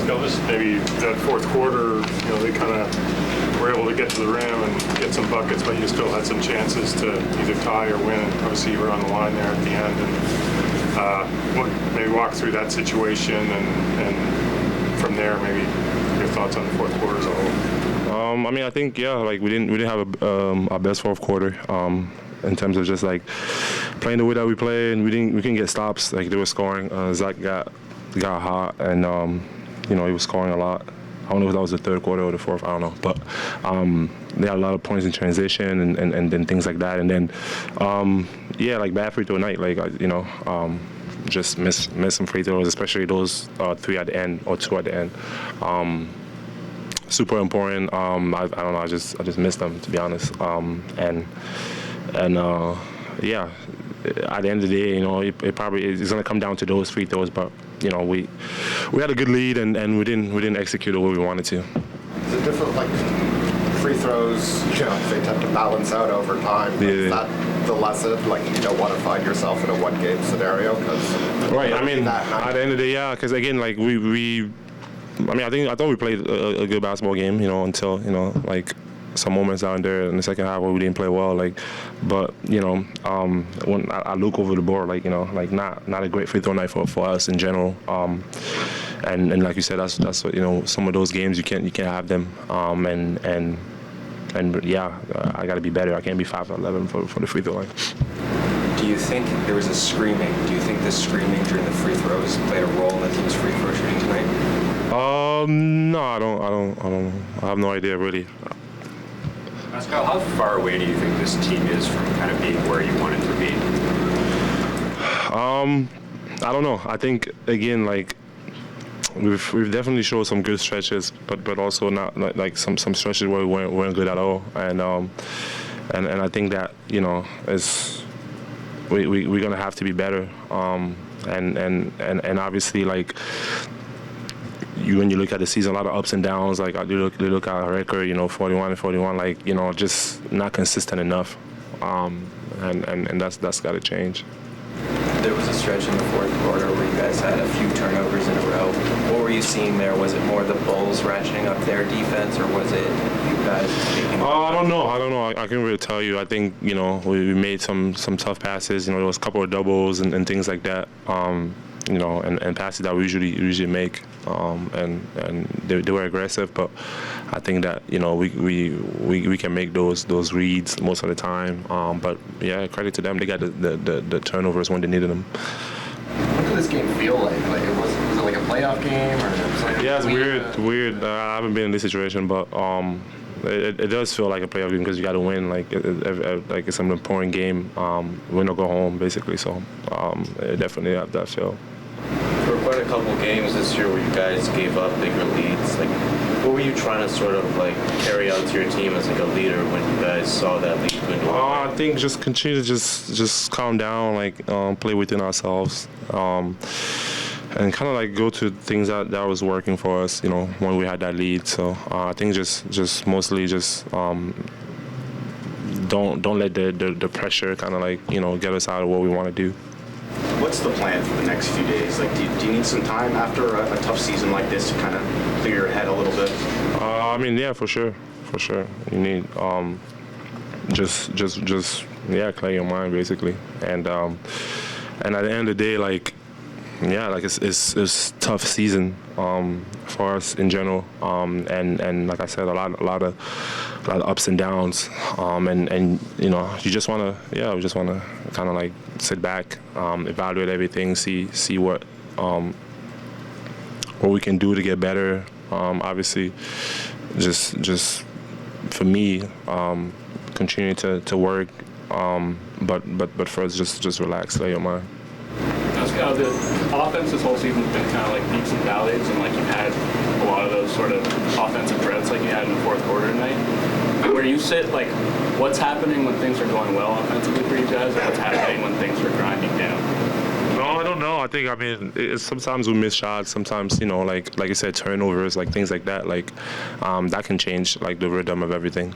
Pascal, just maybe that fourth quarter, they kind of were able to get to the rim and get some buckets, but you still had some chances to either tie or win. Obviously, you were on the line there at the end. And maybe walk through that situation, and from there, maybe your thoughts on the fourth quarter as a whole. I think we didn't have our best fourth quarter. In terms of just like playing the way that we play, and we couldn't get stops. Like they were scoring. Zach got hot, and he was scoring a lot. I don't know if that was the third quarter or the fourth. I don't know, but they had a lot of points in transition and then things like that. And then like bad free throw night. Like just miss some free throws, especially those 3 at the end or 2 at the end. Super important. I don't know. I just missed them, to be honest. And at the end of the day, it probably is going to come down to those free throws. But we had a good lead, and we didn't execute the way we wanted to. Is it different, like free throws? They tend to balance out over time. Yeah. Is that the lesson? Like you don't want to find yourself in a one-game scenario, right. I mean, at the end of the day, because again, like I thought we played a good basketball game, until like some moments down there in the second half where we didn't play well, but when I look over the board, not a great free throw night for us in general, and like you said, that's what, some of those games you can't have them, and I got to be better. I can't be 5 for 11 for the free throw line. Do you think there was a screaming? Do you think the screaming during the free throws played a role in the team's free throw shooting tonight? No, I don't. I have no idea really. Pascal, how far away do you think this team is from kind of being where you want it to be? I don't know. I think again, like we've definitely showed some good stretches, but also not like some stretches where we weren't good at all. And I think that we're gonna have to be better. And obviously like. When you look at the season, a lot of ups and downs. Like you look at our record, 41-41. Like just not consistent enough, and that's got to change. There was a stretch in the fourth quarter where you guys had a few turnovers in a row. What were you seeing there? Was it more the Bulls ratcheting up their defense, or was it you guys taking? I don't know. I can't really tell you. I think we made some tough passes. There was a couple of doubles and things like that. And passes that we usually make, and they were aggressive, but I think that we can make those reads most of the time. But yeah, credit to them, they got the turnovers when they needed them. What did this game feel like? Like was it like a playoff game or? Yeah, it's weird. I haven't been in this situation, but it does feel like a playoff game because you got to win. Like it's an important game, win or go home, basically. So it definitely have that feel. There were quite a couple games this year where you guys gave up bigger leads. Like, what were you trying to sort of like carry out to your team as like a leader when you guys saw that lead dwindle? I think just continue to just calm down, like play within ourselves, and kind of like go to things that was working for us, when we had that lead. So I think just mostly just don't let the pressure kind of like get us out of what we want to do. What's the plan for the next few days? Like, do you need some time after a tough season like this to kind of clear your head a little bit? Yeah, for sure. You need just clear your mind basically, and at the end of the day, like it's tough season for us in general, and like I said, a lot of ups and downs, and you just wanna kind of like sit back, evaluate everything, see what we can do to get better. Obviously, just for me, continue to work, but first just relax, clear your mind. Pascal, the offense this whole season has been kind of like peaks and valleys, and like you've had a lot of those sort of offensive droughts like you had in the fourth quarter tonight. Where you sit, like, what's happening when things are going well offensively for you guys, or what's happening when things are grinding down? No, I don't know. I think, sometimes we miss shots. Sometimes, like you said, turnovers, like things like that. Like, that can change, like, the rhythm of everything.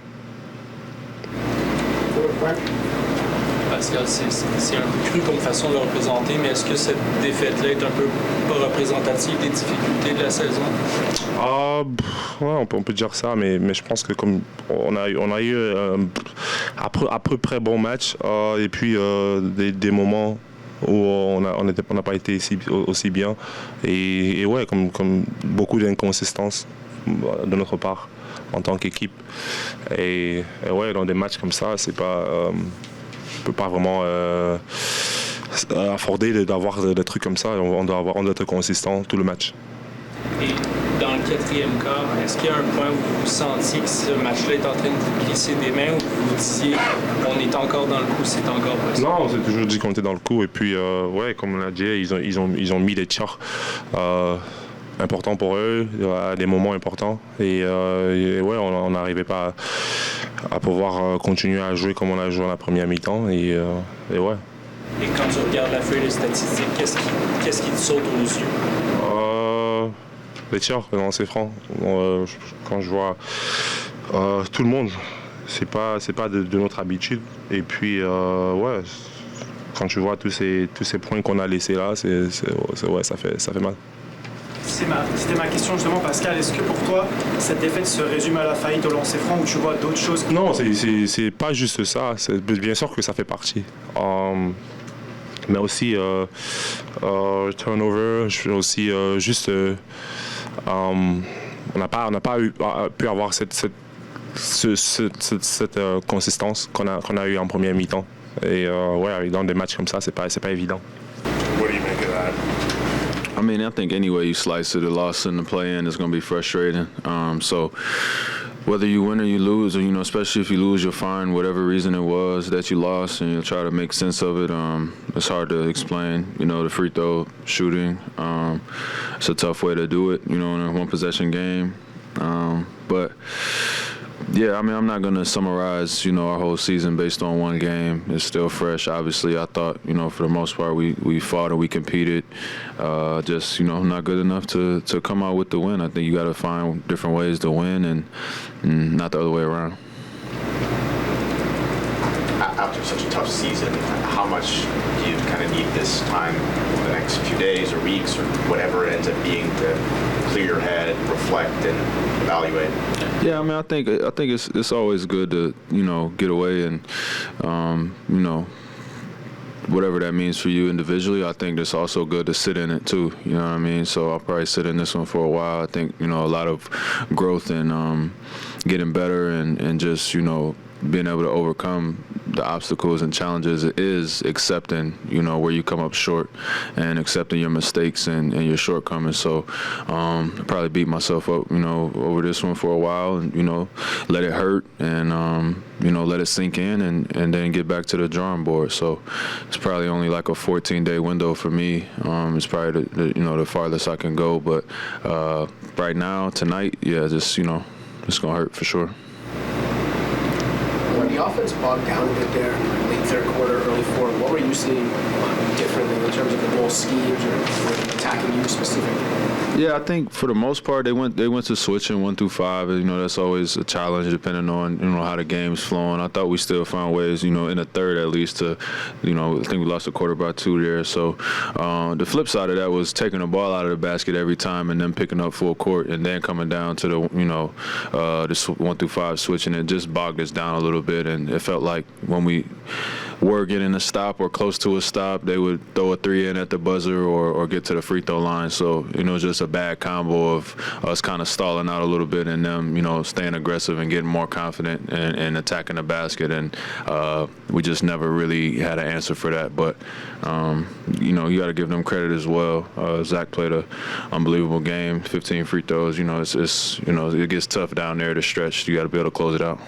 Pascal, c'est un peu cru comme façon de le représenter, mais est-ce que cette défaite-là est un peu pas représentative des difficultés de la saison? Ouais, on peut dire ça, mais je pense que comme on a eu à peu près bon match, et puis des moments où on n'a pas été aussi bien, et ouais, comme beaucoup d'inconsistances de notre part en tant qu'équipe, et ouais, dans des matchs comme ça, c'est pas on peut pas vraiment afforder d'avoir des trucs comme ça. On doit être consistant tout le match. Et dans le quatrième quart, est-ce qu'il y a un point où vous sentiez que ce match-là est en train de vous glisser des mains, ou vous disiez on est encore dans le coup, c'est encore possible? Non, on s'est toujours dit qu'on était dans le coup, et puis ouais, comme on l'a dit, ils ont mis des tirs importants pour eux à des moments importants, et ouais, on n'arrivait pas à pouvoir continuer à jouer comme on a joué en la première mi-temps, et ouais. Et quand tu regardes la feuille de statistiques, qu'est-ce qui te saute aux yeux? Les tirs, non, c'est franc. Quand je vois tout le monde, c'est pas de notre habitude. Et puis, ouais, quand tu vois tous ces points qu'on a laissés là, ouais, ça fait mal. C'était ma question justement, Pascal. Est-ce que pour toi, cette défaite se résume à la faillite au lancer franc, ou tu vois d'autres choses? Non, c'est pas juste ça. Bien sûr que ça fait partie. Mais aussi turnover, aussi juste on n'a pas pu avoir cette consistance qu'on a eu en première mi-temps, et ouais, dans des matchs comme ça, c'est pas évident. What do you make of that? I mean, I think any way you slice it, a loss in the play-in is going to be frustrating. So whether you win or you lose, or, especially if you lose, you'll find whatever reason it was that you lost, and you'll try to make sense of it. It's hard to explain, the free throw shooting. It's a tough way to do it, in a one-possession game. But yeah, I mean, I'm not going to summarize, our whole season based on one game. It's still fresh. Obviously, I thought, for the most part, we fought and we competed. Just, not good enough to come out with the win. I think you got to find different ways to win, and not the other way around. After such a tough season, how much do you kind of need this time over the next few days or weeks or whatever it ends up being to clear your head, reflect, and evaluate? Yeah, I mean, I think it's always good to get away and whatever that means for you individually. I think it's also good to sit in it too. You know what I mean? So I'll probably sit in this one for a while. I think a lot of growth and getting better and just being able to overcome the obstacles and challenges is accepting, where you come up short, and accepting your mistakes and your shortcomings. So probably beat myself up, over this one for a while, and, let it hurt, and, let it sink in, and then get back to the drawing board. So it's probably only like a 14-day window for me. It's probably the farthest I can go. But right now, tonight, yeah, just, it's going to hurt for sure. When the offense bogged down a bit there, late third quarter, early fourth, what were you seeing differently in terms of the ball schemes or attacking you specifically? Yeah, I think for the most part they went to switching 1 through 5, and that's always a challenge depending on how the game's flowing. I thought we still found ways, in the third at least, to I think we lost a quarter by 2 there. So the flip side of that was taking the ball out of the basket every time and then picking up full court and then coming down to the this 1 through 5 switching. It just bogged us down a little bit, and it felt like when we were getting a stop or close to a stop, they would throw a 3 in at the buzzer or get to the free throw line. So just a bad combo of us kind of stalling out a little bit and them staying aggressive and getting more confident and attacking the basket, and we just never really had an answer for that. But you got to give them credit as well. Zach played an unbelievable game, 15 free throws. It's it gets tough down there to stretch. You got to be able to close it out.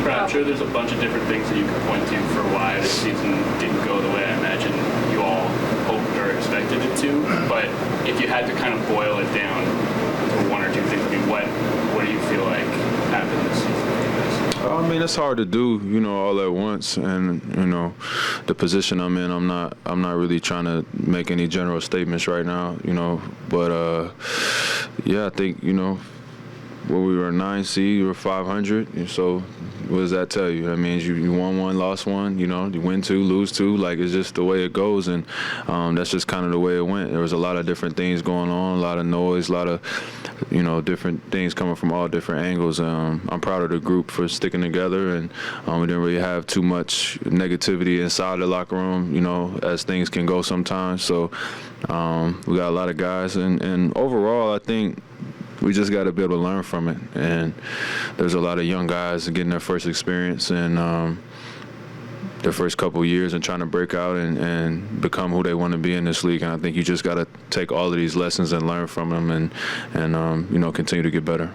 Brad, I'm sure there's a bunch of different things that you can point to for why this season didn't go the way I imagine you all hoped or expected it to. But if you had to kind of boil it down to 1 or 2 things, what do you feel like happened this season for you guys? I mean, it's hard to do, all at once, and the position I'm in, I'm not really trying to make any general statements right now, but yeah, I think we were a 9 seed, we were 500. And so what does that tell you? That means you won one, lost one. You win 2, lose 2. Like, it's just the way it goes, and that's just kind of the way it went. There was a lot of different things going on, a lot of noise, a lot of different things coming from all different angles. I'm proud of the group for sticking together, and we didn't really have too much negativity inside the locker room, as things can go sometimes. So we got a lot of guys, and overall, I think we just got to be able to learn from it. And there's a lot of young guys getting their first experience and their first couple of years and trying to break out and become who they want to be in this league. And I think you just got to take all of these lessons and learn from them and continue to get better.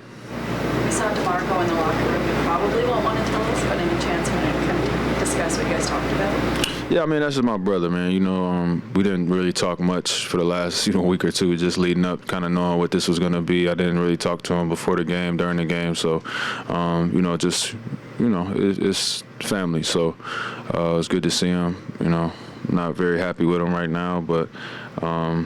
We saw DeMarco in the locker room. You probably won't want to tell us, but any chance when it can discuss what you guys talked about? Yeah, I mean, that's just my brother, man. We didn't really talk much for the last, week or two, just leading up, kind of knowing what this was going to be. I didn't really talk to him before the game, during the game. So, it's family. So it's good to see him. Not very happy with him right now, but I'll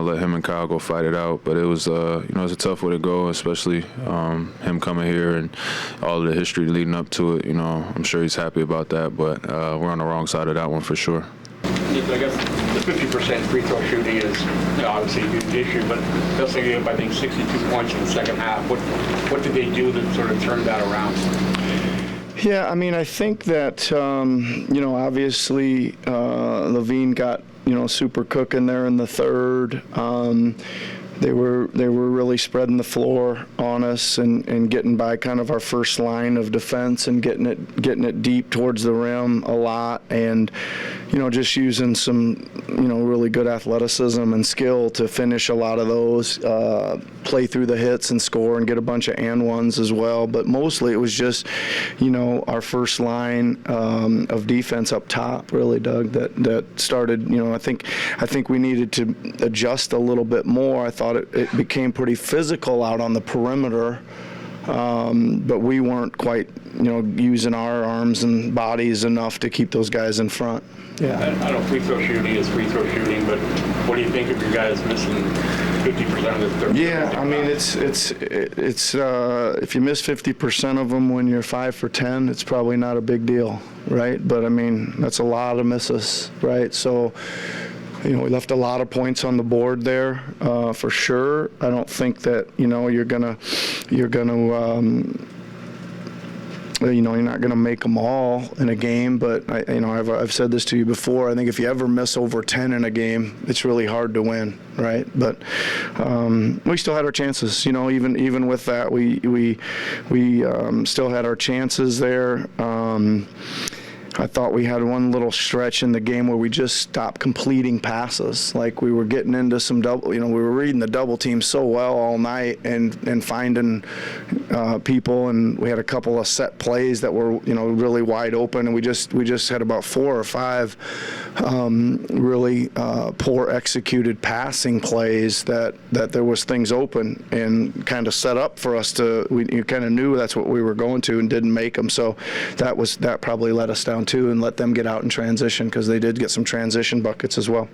let him and Kyle go fight it out. But it was, it's a tough way to go, especially him coming here and all of the history leading up to it. I'm sure he's happy about that, but we're on the wrong side of that one for sure. I guess the 50% free throw shooting is obviously a huge issue, but they also gave up, I think, 62 points in the second half. What did they do to sort of turn that around? Yeah, I mean, I think that, obviously Levine got, super cooking there in the third. They were really spreading the floor on us and getting by kind of our first line of defense and getting it deep towards the rim a lot, and just using some really good athleticism and skill to finish a lot of those, play through the hits and score and get a bunch of and ones as well. But mostly it was just our first line of defense up top, really, Doug, that started. I think we needed to adjust a little bit more. I thought it became pretty physical out on the perimeter, but we weren't quite, using our arms and bodies enough to keep those guys in front. Yeah. I know free throw shooting is free throw shooting, but what do you think of your guys missing 50% of the third? Yeah, I mean, it's if you miss 50% of them when you're 5 for 10, it's probably not a big deal, right? But I mean, that's a lot of misses, right? So, we left a lot of points on the board there, for sure. I don't think that you're gonna you're not going to make them all in a game, but I've said this to you before. I think if you ever miss over 10 in a game, it's really hard to win, right? But we still had our chances. Even with that, we still had our chances there. I thought we had one little stretch in the game where we just stopped completing passes. Like, we were getting into some double, we were reading the double team so well all night and finding people, and we had a couple of set plays that were, really wide open, and we just had about 4 or 5 really poor executed passing plays that there was things open and kind of set up for us to, you kind of knew that's what we were going to and didn't make them. So that probably let us down too, and let them get out in transition, because they did get some transition buckets as well.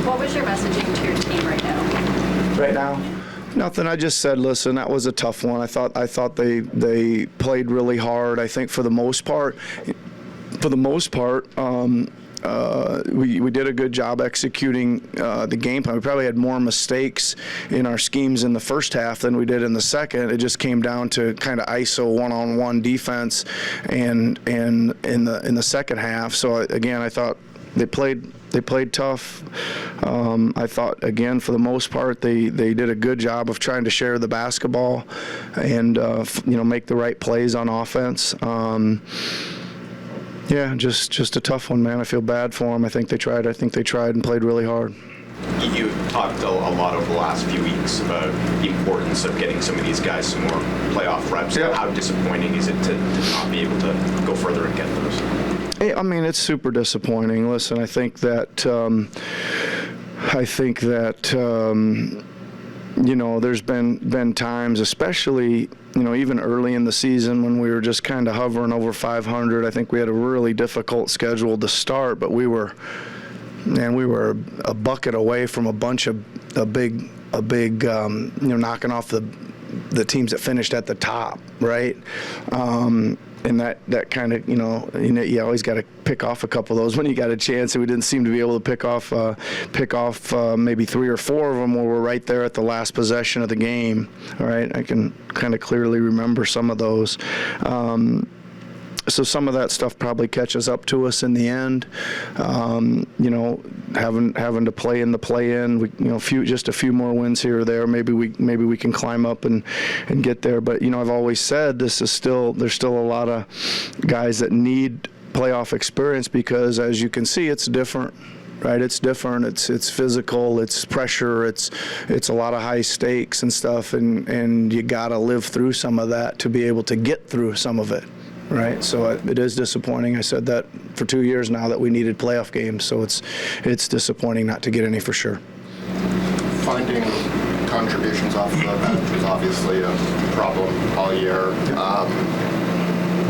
What was your messaging to your team right now? Right now? Nothing. I just said, listen, that was a tough one. I thought they played really hard. I think for the most part, we did a good job executing the game plan. We probably had more mistakes in our schemes in the first half than we did in the second. It just came down to kind of ISO one-on-one defense, and in the second half. So again, I thought they played tough. I thought, again, for the most part, they did a good job of trying to share the basketball and make the right plays on offense. Yeah, just a tough one, man. I feel bad for them. I think they tried and played really hard. You talked a lot over the last few weeks about the importance of getting some of these guys some more playoff reps. Yeah. How disappointing is it to not be able to go further and get those? I mean, it's super disappointing. Listen, I think that there's been times, especially, even early in the season when we were just kind of hovering over 500. I think we had a really difficult schedule to start, but we were a bucket away from a bunch of a big knocking off the the teams that finished at the top, right? And that kind of, you always got to pick off a couple of those when you got a chance. And we didn't seem to be able to pick off maybe 3 or 4 of them where we're right there at the last possession of the game. All right, I can kind of clearly remember some of those. So some of that stuff probably catches up to us in the end. Having to play in the play-in, just a few more wins here or there. Maybe we can climb up and get there. But I've always said there's still a lot of guys that need playoff experience because, as you can see, it's different. Right, it's different. It's physical. It's pressure. It's a lot of high stakes and stuff, and you got to live through some of that to be able to get through some of it. Right, so it is disappointing. I said that for 2 years now that we needed playoff games, so it's disappointing not to get any for sure. Finding contributions off the bench was obviously a problem all year.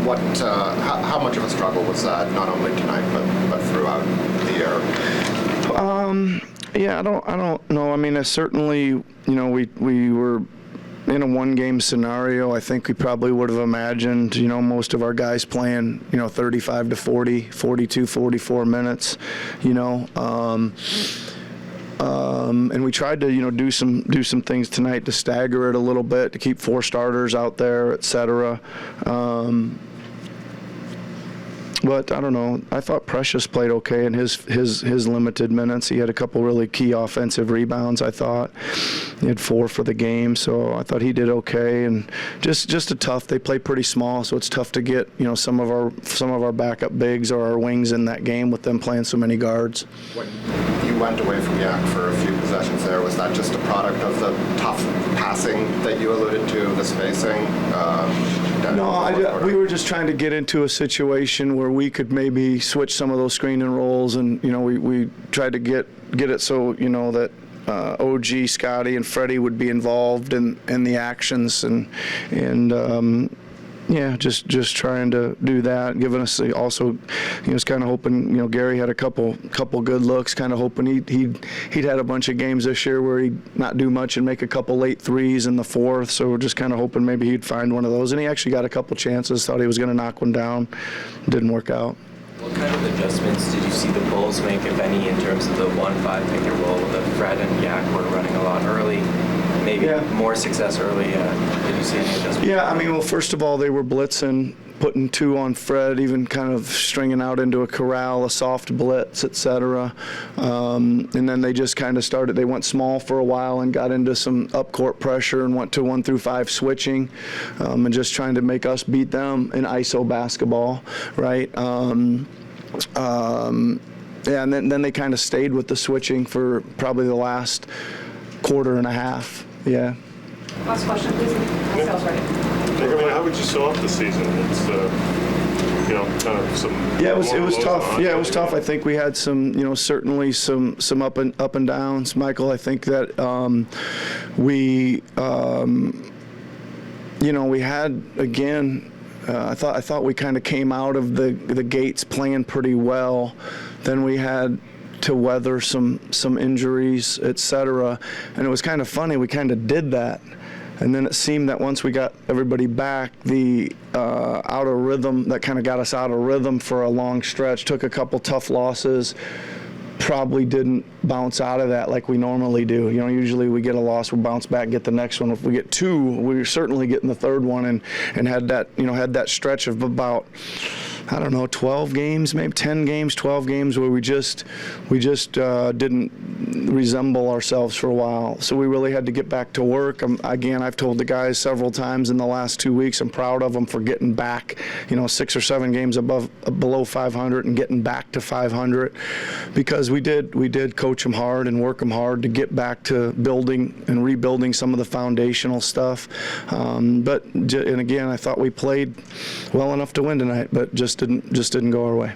How much of a struggle was that, not only tonight but throughout the year? Yeah, I don't know. I mean, certainly, we were in a one-game scenario. I think we probably would have imagined, most of our guys playing, 35 to 40, 42, 44 minutes, and we tried to, do some things tonight to stagger it a little bit, to keep 4 starters out there, et cetera. But I don't know. I thought Precious played okay in his limited minutes. He had a couple really key offensive rebounds, I thought. He had 4 for the game, so I thought he did okay. And just a tough. They play pretty small, so it's tough to get some of our backup bigs or our wings in that game with them playing so many guards. When you went away from Yak for a few possessions there, was that just a product of the tough passing that you alluded to, the spacing? No, we were just trying to get into a situation where we could maybe switch some of those screen and rolls, and we tried to get it so that OG, Scotty, and Freddie would be involved in the actions, and just trying to do that. Giving us also, he was kind of hoping. Gary had a couple good looks. Kind of hoping he'd had a bunch of games this year where he'd not do much and make a couple late threes in the fourth. So we're just kind of hoping maybe he'd find one of those. And he actually got a couple chances. Thought he was going to knock one down. Didn't work out. What kind of adjustments did you see the Bulls make, if any, in terms of the 1-5 pick and roll? The Fred and Yak were running a lot early. Maybe more success early. Did you see any adjustments? Yeah, I mean, well, first of all, they were blitzing, putting 2 on Fred, even kind of stringing out into a corral, a soft blitz, et cetera. And then they just kind of started. They went small for a while and got into some up-court pressure and went to 1 through 5 switching, and just trying to make us beat them in ISO basketball, right? And then they kind of stayed with the switching for probably the last quarter and a half. Yeah. Last question, please. Pascal's ready. How would you sum up the season? It's kind of some. Yeah, it was tough. Yeah, it was tough. I think we had some, certainly some up and downs. Michael, I think that we had again. I thought we kind of came out of the gates playing pretty well. Then we had to weather some injuries, et cetera. And it was kind of funny. We kind of did that. And then it seemed that once we got everybody back, the out of rhythm, that kind of got us out of rhythm for a long stretch, took a couple tough losses, probably didn't bounce out of that like we normally do. Usually we get a loss, we'll bounce back, get the next one. If we get 2, we're certainly getting the third one, and had that stretch of about, 12 games, maybe 10 games, 12 games where we just didn't resemble ourselves for a while. So we really had to get back to work. Again, I've told the guys several times in the last 2 weeks, I'm proud of them for getting back, 6 or 7 games below 500 and getting back to 500, because we did coach them hard and work them hard to get back to building and rebuilding some of the foundational stuff. And again, I thought we played well enough to win tonight, but just didn't go our way.